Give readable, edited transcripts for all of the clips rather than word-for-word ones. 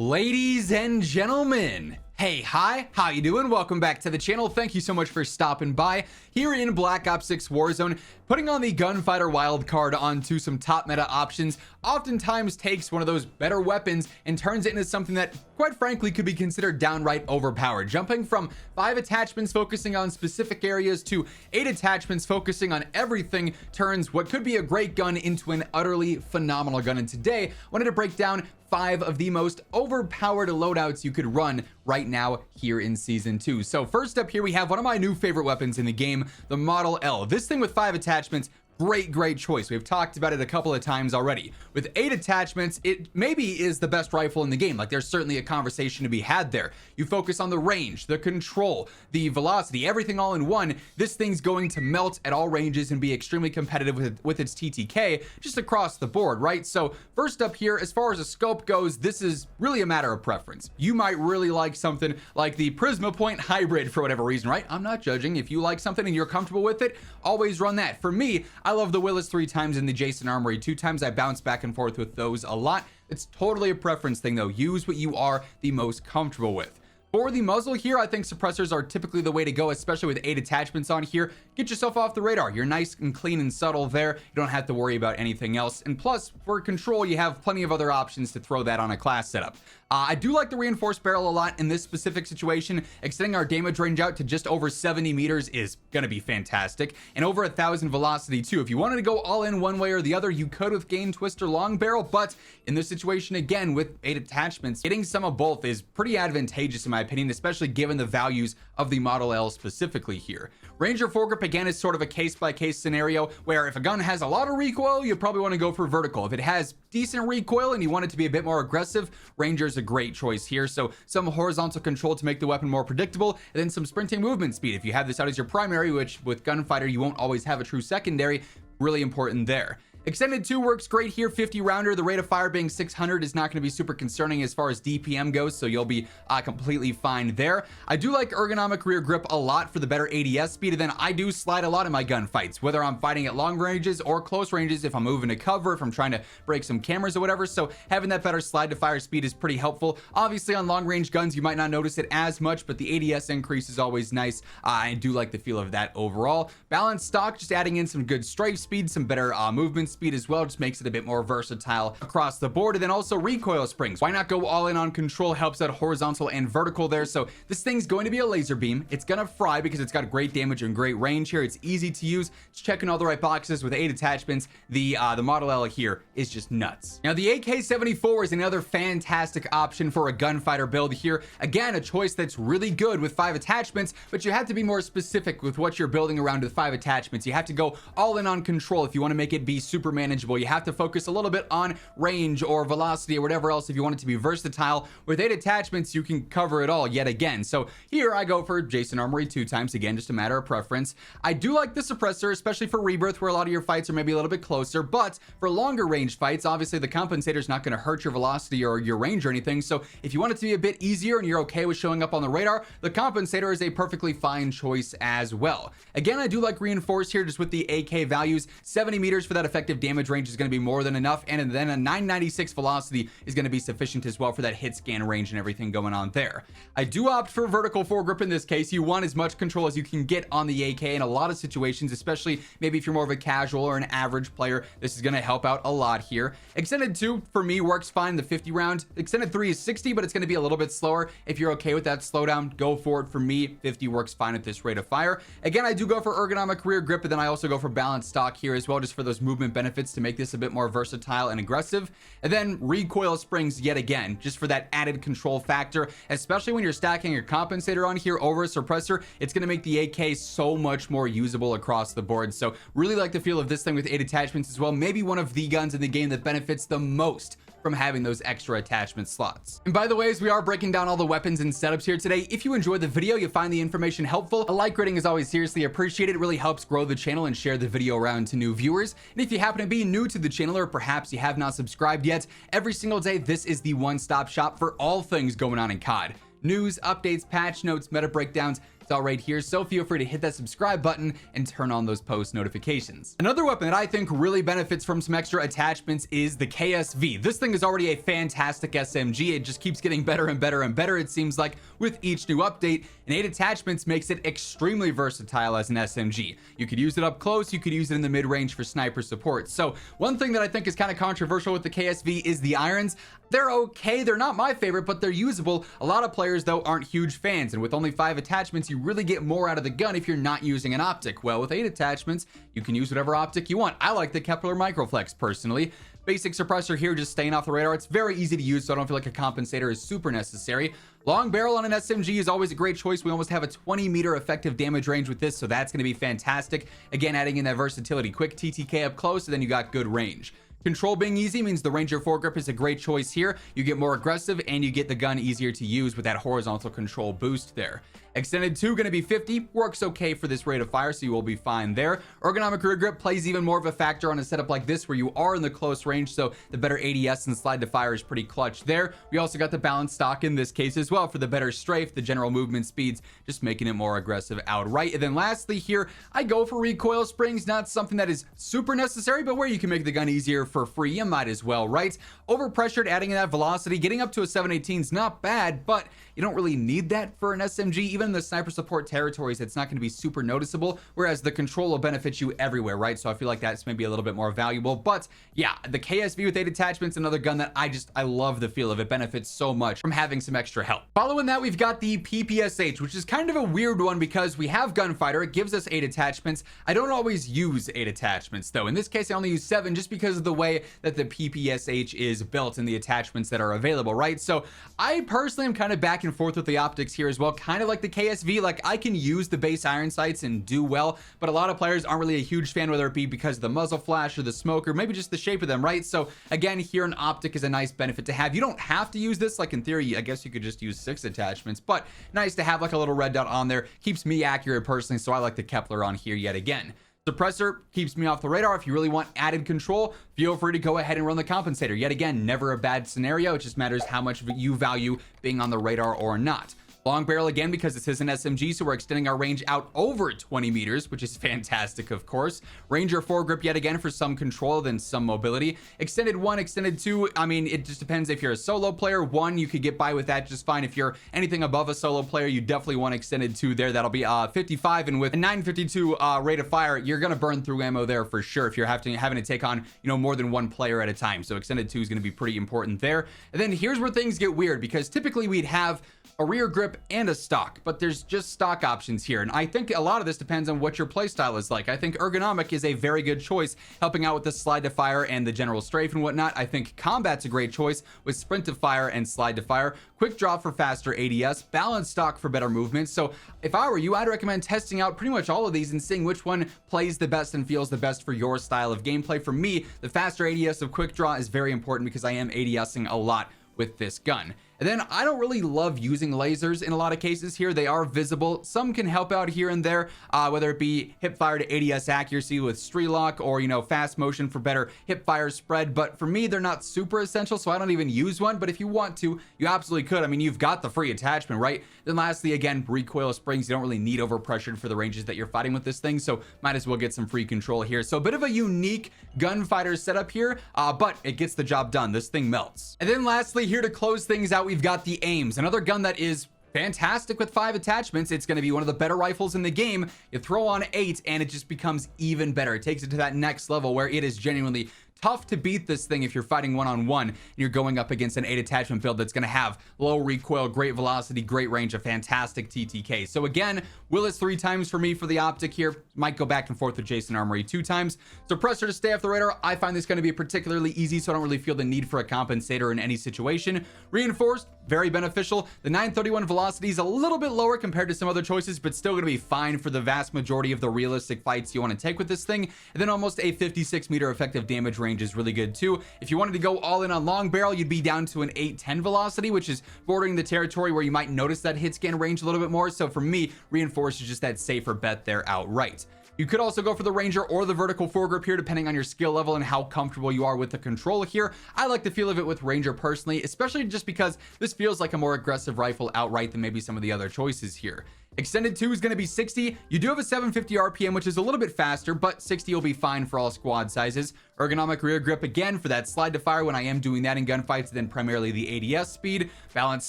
Ladies and gentlemen, hey, hi, how you doing? Welcome back to the channel. Thank you so much for stopping by here in Black Ops 6 Warzone. Putting on the Gunfighter wildcard onto some top meta options oftentimes takes one of those better weapons and turns it into something that, quite frankly, could be considered downright overpowered. Jumping from 5 attachments focusing on specific areas to 8 attachments focusing on everything turns what could be a great gun into an utterly phenomenal gun. And today, I wanted to break down 5 of the most overpowered loadouts you could run right now here in season 2. So first up here, we have one of my new favorite weapons in the game, the Model L. This thing with 5 attachments, great choice. We've talked about it a couple of times already. With 8 attachments, it maybe is the best rifle in the game. Like, there's certainly a conversation to be had there. You focus on the range, the control, the velocity, everything all in one. This thing's going to melt at all ranges and be extremely competitive with its TTK just across the board, right? So first up here, as far as a scope goes, this is really a matter of preference. You might really like something like the Prisma Point Hybrid for whatever reason, right? I'm not judging. If you like something and you're comfortable with it, always run that. For me, I love the Willis 3 times and the Jason Armory 2 times. I bounce back and forth with those a lot. It's totally a preference thing though. Use what you are the most comfortable with. For the muzzle here, I think suppressors are typically the way to go, especially with 8 attachments on here. Get yourself off the radar. You're nice and clean and subtle there. You don't have to worry about anything else. And plus, for control, you have plenty of other options to throw that on a class setup. I do like the reinforced barrel a lot in this specific situation. Extending our damage range out to just over 70 meters is going to be fantastic. And over 1,000 velocity too. If you wanted to go all in one way or the other, you could with Game Twister Long Barrel. But in this situation, again, with 8 attachments, getting some of both is pretty advantageous in my opinion, especially given the values of the Model L specifically here. Ranger foregrip, again, is sort of a case-by-case scenario where if a gun has a lot of recoil, you probably want to go for vertical. If it has decent recoil and you want it to be a bit more aggressive, Ranger's a great choice here. So some horizontal control to make the weapon more predictable, and then some sprinting movement speed. If you have this out as your primary, which with Gunfighter, you won't always have a true secondary, really important there. Extended 2 works great here. 50 rounder, the rate of fire being 600 is not going to be super concerning as far as DPM goes, so you'll be completely fine there. I do like ergonomic rear grip a lot for the better ADS speed, and then I do slide a lot in my gunfights, whether I'm fighting at long ranges or close ranges, if I'm moving to cover, if I'm trying to break some cameras or whatever. So having that better slide to fire speed is pretty helpful. Obviously on long range guns, you might not notice it as much, but the ADS increase is always nice. I do like the feel of that overall. Balanced stock, just adding in some good strafe speed, some better movement speed as well, just makes it a bit more versatile across the board. And then also recoil springs, why not go all in on control? Helps out horizontal and vertical there. So this thing's going to be a laser beam. It's gonna fry because it's got great damage and great range here. It's easy to use. It's checking all the right boxes with 8 attachments. The Model L here is just nuts. Now the AK-74 is another fantastic option for a gunfighter build here. Again, a choice that's really good with 5 attachments, but you have to be more specific with what you're building around with 5 attachments. You have to go all in on control if you want to make it be super manageable. You have to focus a little bit on range or velocity or whatever else if you want it to be versatile. With 8 attachments, you can cover it all yet again. So here I go for Jason Armory 2 times, again, just a matter of preference. I do like the suppressor, especially for rebirth where a lot of your fights are maybe a little bit closer, but for longer range fights, obviously the compensator is not going to hurt your velocity or your range or anything. So if you want it to be a bit easier and you're okay with showing up on the radar, the compensator is a perfectly fine choice as well. Again, I do like reinforce here just with the AK values. 70 meters for that effective damage range is going to be more than enough, and then a 996 velocity is going to be sufficient as well for that hit scan range and everything going on there. I do opt for vertical foregrip in this case. You want as much control as you can get on the AK in a lot of situations, especially maybe if you're more of a casual or an average player. This is going to help out a lot here. Extended 2 for me works fine, the 50 round. Extended 3 is 60, but it's going to be a little bit slower. If you're okay with that slowdown, go for it. For me, 50 works fine at this rate of fire. Again, I do go for ergonomic rear grip, but then I also go for balanced stock here as well, just for those movement benefits to make this a bit more versatile and aggressive. And then recoil springs yet again, just for that added control factor, especially when you're stacking your compensator on here over a suppressor. It's going to make the AK so much more usable across the board. So really like the feel of this thing with 8 attachments as well. Maybe one of the guns in the game that benefits the most from having those extra attachment slots. And by the way, as we are breaking down all the weapons and setups here today, if you enjoyed the video, you find the information helpful, a like rating is always seriously appreciated. It really helps grow the channel and share the video around to new viewers. And if you happen to be new to the channel, or perhaps you have not subscribed yet, every single day, this is the one-stop shop for all things going on in COD. News, updates, patch notes, meta breakdowns, It's all right here, so feel free to hit that subscribe button and turn on those post notifications. Another weapon that I think really benefits from some extra attachments is the KSV. This thing is already a fantastic SMG. It just keeps getting better and better and better, it seems like, with each new update, and 8 attachments makes it extremely versatile as an SMG. You could use it up close, you could use it in the mid-range for sniper support. So one thing that I think is kind of controversial with the KSV is the irons. They're okay, they're not my favorite, but they're usable. A lot of players though aren't huge fans, and with only 5 attachments you really get more out of the gun if you're not using an optic. Well, with 8 attachments you can use whatever optic you want. I like the Kepler Microflex personally. Basic suppressor here, just staying off the radar. It's very easy to use, so I don't feel like a compensator is super necessary. Long barrel on an SMG is always a great choice. We almost have a 20-meter effective damage range with this, so that's going to be fantastic. Again, adding in that versatility. Quick TTK up close, and then you got good range. Control being easy means the Ranger foregrip is a great choice here. You get more aggressive and you get the gun easier to use with that horizontal control boost there. Extended 2 going to be 50, works okay for this rate of fire, so you will be fine there. Ergonomic rear grip plays even more of a factor on a setup like this where you are in the close range, so the better ADS and slide to fire is pretty clutch there. We also got the balanced stock in this case as well for the better strafe, the general movement speeds, just making it more aggressive outright. And then lastly here, I go for recoil springs, not something that is super necessary, but where you can make the gun easier for free, you might as well, right? Overpressured, adding in that velocity, getting up to a 718 is not bad, but you don't really need that for an SMG. Even in the sniper support territories, it's not going to be super noticeable, whereas the control will benefit you everywhere, right? So I feel like that's maybe a little bit more valuable. But yeah, the KSV with 8 attachments, another gun that I love the feel of. It benefits so much from having some extra help. Following that, we've got the PPSH, which is kind of a weird one because we have Gunfighter. It gives us 8 attachments. I don't always use 8 attachments though. In this case, I only use 7 just because of the way that the PPSH is built and the attachments that are available, right? So I personally am kind of back and forth with the optics here as well, kind of like the KSV. Like, I can use the base iron sights and do well, but a lot of players aren't really a huge fan, whether it be because of the muzzle flash or the smoke or maybe just the shape of them, right? So again, here an optic is a nice benefit to have. You don't have to use this. Like, in theory, I guess you could just use 6 attachments, but nice to have like a little red dot on there. Keeps me accurate personally, so I like the Kepler on here yet again. Suppressor keeps me off the radar. If you really want added control, feel free to go ahead and run the compensator. Yet again, never a bad scenario. It just matters how much you value being on the radar or not. Long barrel again, because this is an SMG, so we're extending our range out over 20 meters, which is fantastic, of course. Ranger foregrip yet again for some control, then some mobility. Extended 1, extended 2, I mean, it just depends. If you're a solo player, 1, you could get by with that just fine. If you're anything above a solo player, you definitely want extended 2 there. That'll be 55, and with a 952 rate of fire, you're gonna burn through ammo there for sure if you're having to take on, you know, more than 1 player at a time. So extended 2 is gonna be pretty important there. And then here's where things get weird, because typically we'd have a rear grip and a stock, but there's just stock options here, and I think a lot of this depends on what your playstyle is like. I think ergonomic is a very good choice, helping out with the slide to fire and the general strafe and whatnot. I think combat's a great choice with sprint to fire and slide to fire. Quick draw for faster ADS, balanced stock for better movement. So if I were you, I'd recommend testing out pretty much all of these and seeing which one plays the best and feels the best for your style of gameplay. For me, the faster ADS of quick draw is very important because I am ADSing a lot with this gun. And then I don't really love using lasers in a lot of cases here. They are visible. Some can help out here and there, whether it be hip fire to ADS accuracy with Strelock, or, you know, fast motion for better hip fire spread. But for me, they're not super essential, so I don't even use one. But if you want to, you absolutely could. I mean, you've got the free attachment, right? Then lastly, again, recoil springs. You don't really need overpressured for the ranges that you're fighting with this thing, so might as well get some free control here. So a bit of a unique gunfighter setup here, but it gets the job done. This thing melts. And then lastly, here to close things out, we've got the AMES, another gun that is fantastic with 5 attachments. It's going to be one of the better rifles in the game. You throw on 8 and it just becomes even better. It takes it to that next level where it is genuinely tough to beat this thing if you're fighting one-on-one and you're going up against an 8 attachment build that's going to have low recoil, great velocity, great range, a fantastic TTK. So again, Willis 3 times for me for the optic here. Might go back and forth with Jason Armory 2 times. Suppressor to stay off the radar. I find this going to be particularly easy, so I don't really feel the need for a compensator in any situation. Reinforced, very beneficial. The 931 velocity is a little bit lower compared to some other choices, but still going to be fine for the vast majority of the realistic fights you want to take with this thing. And then almost a 56 meter effective damage range is really good too. If you wanted to go all in on long barrel, you'd be down to an 810 velocity, which is bordering the territory where you might notice that hit scan range a little bit more. So for me, reinforced is just that safer bet there outright. You could also go for the Ranger or the vertical foregrip here, depending on your skill level and how comfortable you are with the control here. I like the feel of it with Ranger personally, especially just because this feels like a more aggressive rifle outright than maybe some of the other choices here. Extended 2 is going to be 60. You do have a 750 RPM, which is a little bit faster, but 60 will be fine for all squad sizes. Ergonomic rear grip again for that slide to fire when I am doing that in gunfights, then primarily the ADS speed. Balanced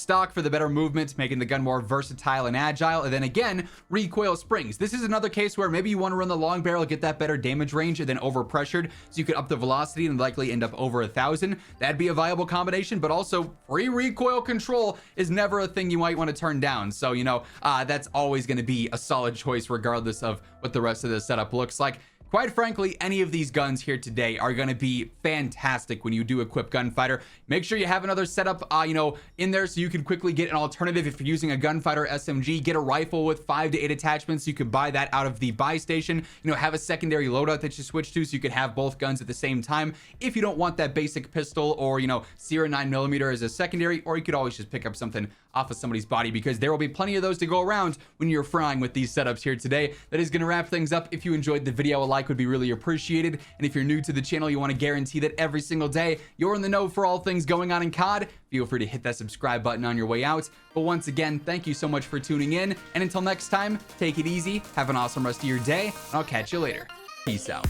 stock for the better movement, making the gun more versatile and agile. And then again, recoil springs. This is another case where maybe you want to run the long barrel, get that better damage range, and then over pressured, so you could up the velocity and likely end up over 1,000. That'd be a viable combination, but also free recoil control is never a thing you might want to turn down. So, you know, that's always going to be a solid choice regardless of what the rest of the setup looks like. Quite frankly, any of these guns here today are going to be fantastic when you do equip Gunfighter. Make sure you have another setup, you know, in there so you can quickly get an alternative. If you're using a Gunfighter SMG, get a rifle with 5 to 8 attachments. You could buy that out of the buy station. You know, have a secondary loadout that you switch to so you could have both guns at the same time. If you don't want that basic pistol or, you know, Sierra 9mm as a secondary, or you could always just pick up something off of somebody's body, because there will be plenty of those to go around when you're frying with these setups here today. That is going to wrap things up. If you enjoyed the video, a like would be really appreciated. And if you're new to the channel, you want to guarantee that every single day you're in the know for all things going on in COD, feel free to hit that subscribe button on your way out. But once again, thank you so much for tuning in. And until next time, take it easy, have an awesome rest of your day, and I'll catch you later. Peace out.